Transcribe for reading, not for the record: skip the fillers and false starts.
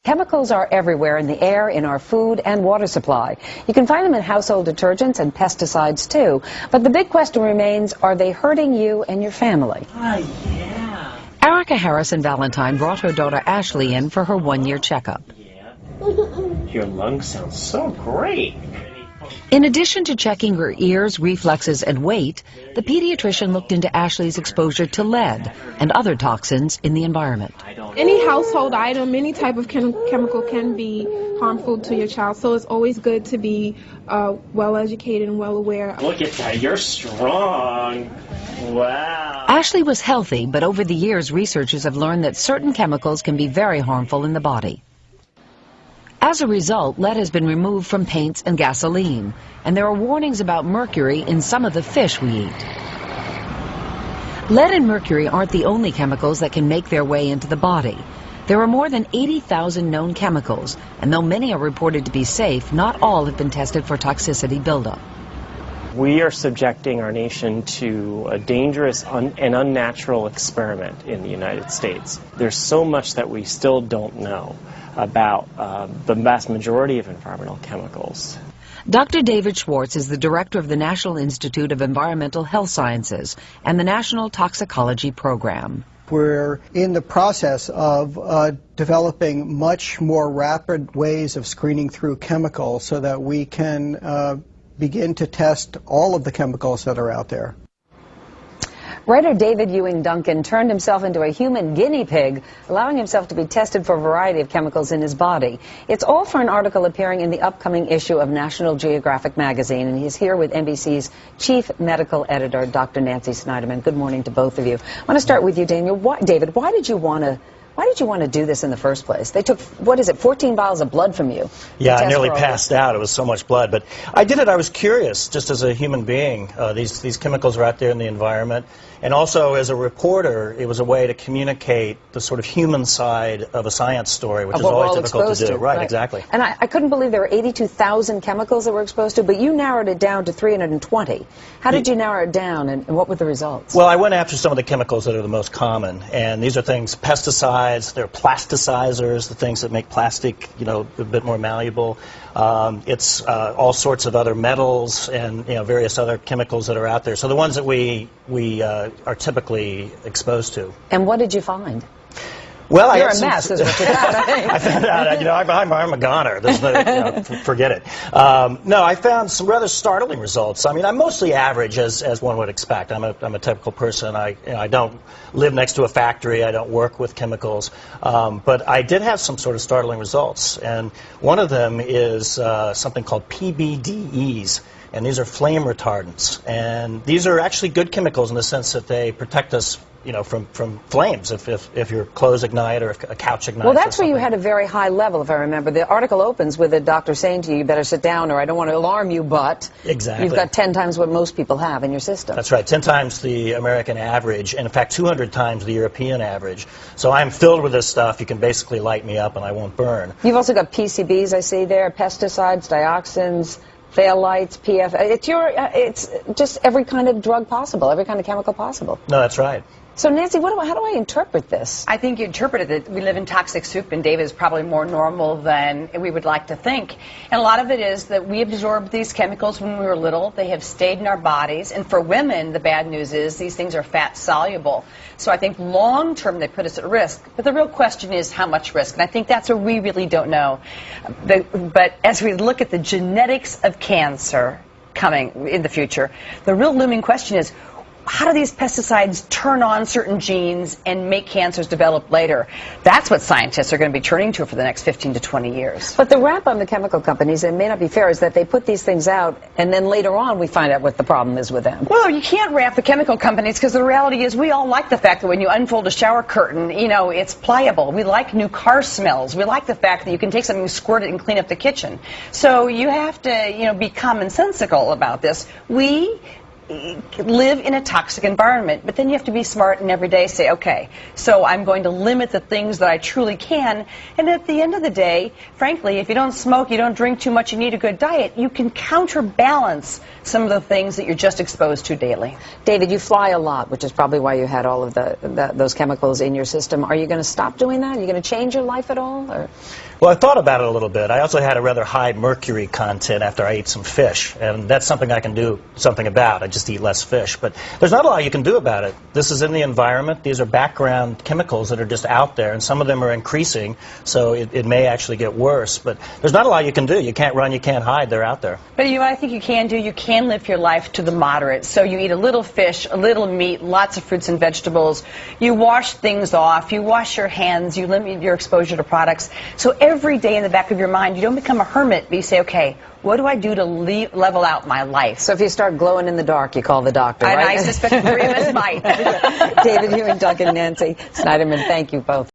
Chemicals are everywhere in the air, in our food and water supply. You can find them in household detergents and pesticides too. But the big question remains, are they hurting you and your family? Yeah. Erica Harrison Valentine brought her daughter Ashley in for her one-year checkup. Your lungs sound so great. In addition to checking her ears, reflexes, and weight, the pediatrician looked into Ashley's exposure to lead and other toxins in the environment. Any household item, any type of chemical can be harmful to your child, so it's always good to be well-educated and well-aware. Look at that, you're strong. Wow. Ashley was healthy, but over the years, researchers have learned that certain chemicals can be very harmful in the body. As a result, lead has been removed from paints and gasoline, and there are warnings about mercury in some of the fish we eat. Lead and mercury aren't the only chemicals that can make their way into the body. There are more than 80,000 known chemicals, and though many are reported to be safe, not all have been tested for toxicity buildup. We are subjecting our nation to a dangerous and unnatural experiment in the United States. There's so much that we still don't know about the vast majority of environmental chemicals. Dr. David Schwartz is the director of the National Institute of Environmental Health Sciences and the National Toxicology Program. We're in the process of developing much more rapid ways of screening through chemicals so that we can begin to test all of the chemicals that are out there. Writer David Ewing Duncan turned himself into a human guinea pig, allowing himself to be tested for a variety of chemicals in his body. It's all for an article appearing in the upcoming issue of National Geographic magazine, and he's here with NBC's chief medical editor, Dr. Nancy Snyderman. Good morning to both of you. I want to start with you, David. Why did you want to do this in the first place? They took, 14 vials of blood from you? Yeah, I nearly passed out. It was so much blood. But I did it. I was curious, just as a human being. These chemicals are out there in the environment. And also, as a reporter, it was a way to communicate the sort of human side of a science story, which is always difficult to do. Right, exactly. And I couldn't believe there were 82,000 chemicals that were exposed to, but you narrowed it down to 320. How did you narrow it down, and what were the results? Well, I went after some of the chemicals that are the most common, and these are things, pesticides, they're plasticizers, the things that make plastic, a bit more malleable. It's all sorts of other metals and various other chemicals that are out there. So the ones that we are typically exposed to. And what did you find? Well, you're a mess, is what you found. I found out, I'm a goner. There's no, forget it. No, I found some rather startling results. I mean, I'm mostly average, as one would expect. I'm a typical person. I don't live next to a factory. I don't work with chemicals. But I did have some sort of startling results. And one of them is something called PBDEs. And these are flame retardants. And these are actually good chemicals in the sense that they protect us from flames if your clothes ignite or if a couch ignites. Well, that's where you had a very high level, if I remember. The article opens with a doctor saying to you, you better sit down or I don't want to alarm you, but exactly. You've got 10 times what most people have in your system. That's right, 10 times the American average, and in fact 200 times the European average. So I'm filled with this stuff. You can basically light me up and I won't burn. You've also got PCBs, I see there, pesticides, dioxins, phthalates, PF. It's just every kind of drug possible, every kind of chemical possible. No, that's right. So, Nancy, how do I interpret this? I think you interpreted it. We live in toxic soup, and David is probably more normal than we would like to think. And a lot of it is that we absorbed these chemicals when we were little. They have stayed in our bodies. And for women, the bad news is these things are fat-soluble. So I think long-term they put us at risk. But the real question is how much risk. And I think that's where we really don't know. But as we look at the genetics of cancer coming in the future, the real looming question is, how do these pesticides turn on certain genes and make cancers develop later? That's what scientists are going to be turning to for the next 15 to 20 years. But the rap on the chemical companies, it may not be fair, is that they put these things out and then later on we find out what the problem is with them. Well, you can't rap the chemical companies because the reality is we all like the fact that when you unfold a shower curtain, it's pliable. We like new car smells. We like the fact that you can take something, squirt it, and clean up the kitchen. So you have to, be commonsensical about this. We live in a toxic environment. But then you have to be smart and every day say, okay, so I'm going to limit the things that I truly can. And at the end of the day, frankly, if you don't smoke, you don't drink too much, you need a good diet, you can counterbalance some of the things that you're just exposed to daily. David, you fly a lot, which is probably why you had all of those chemicals in your system. Are you going to stop doing that? Are you going to change your life at all? Or? Well, I thought about it a little bit. I also had a rather high mercury content after I ate some fish, and that's something I can do something about. I just eat less fish. But there's not a lot you can do about it. This is in the environment. These are background chemicals that are just out there, and some of them are increasing, so it may actually get worse. But there's not a lot you can do. You can't run, you can't hide. They're out there. But you know what I think you can do? You can live your life to the moderate. So you eat a little fish, a little meat, lots of fruits and vegetables. You wash things off. You wash your hands. You limit your exposure to products. So every day in the back of your mind, you don't become a hermit, but you say, okay, what do I do to level out my life? So if you start glowing in the dark, you call the doctor, and right? I suspect the three of us might. David Ewing, Duncan, Nancy Snyderman, thank you both.